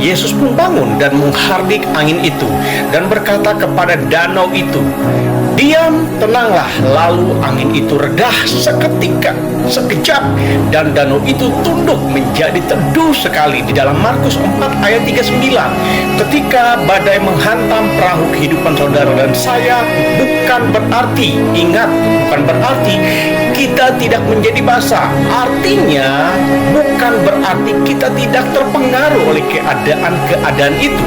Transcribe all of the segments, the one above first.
Yesus pun bangun dan menghardik angin itu dan berkata kepada danau itu, "Diam, tenanglah." Lalu angin itu redah seketika, sekejap, dan danau itu tunduk menjadi teduh sekali. Di dalam Markus 4 ayat 39, ketika badai menghantam perahu kehidupan saudara dan saya, bukan berarti kita tidak menjadi basah. Artinya bukan berarti kita tidak terpengaruh oleh keadaan itu,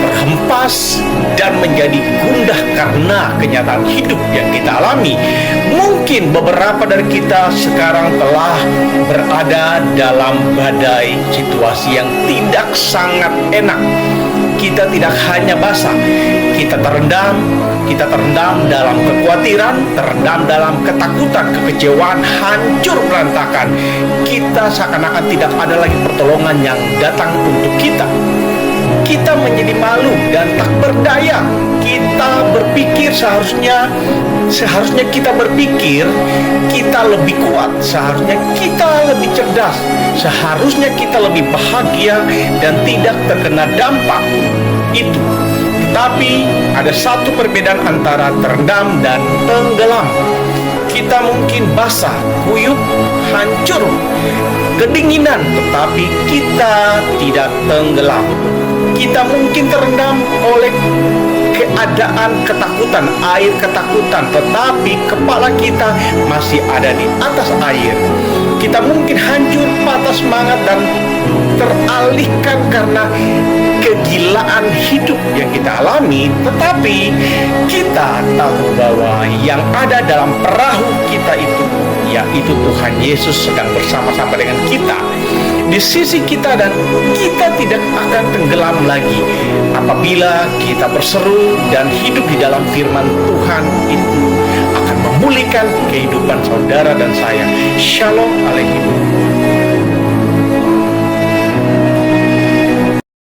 terhempas dan menjadi gundah karena kenyataan hidup yang kita alami. Mungkin beberapa dari kita sekarang telah berada dalam badai situasi yang tidak sangat enak. Kita tidak hanya basah, kita terendam dalam kekhawatiran, terendam dalam ketakutan, kekecewaan, hancur berantakan. Kita seakan-akan tidak ada lagi pertolongan yang datang untuk kita. Kita menjadi malu dan tak berdaya. Kita berpikir seharusnya kita berpikir kita lebih kuat, seharusnya kita lebih cerdas, seharusnya kita lebih bahagia dan tidak terkena dampak itu. Tetapi ada satu perbedaan antara terendam dan tenggelam. Kita mungkin basah, kuyup, hancur, kedinginan, tetapi kita tidak tenggelam. Kita mungkin terendam oleh keadaan ketakutan, air ketakutan, tetapi kepala kita masih ada di atas air. Kita mungkin hancur, patah semangat, dan teralihkan karena kegilaan hidup yang kita alami, tetapi kita tahu bahwa yang ada dalam perahu kita itu, yaitu Tuhan Yesus sedang bersama-sama dengan kita di sisi kita, dan kita tidak akan tenggelam lagi apabila kita berseru dan hidup di dalam firman Tuhan itu akan memulihkan kehidupan saudara dan saya. Shalom Aleichem.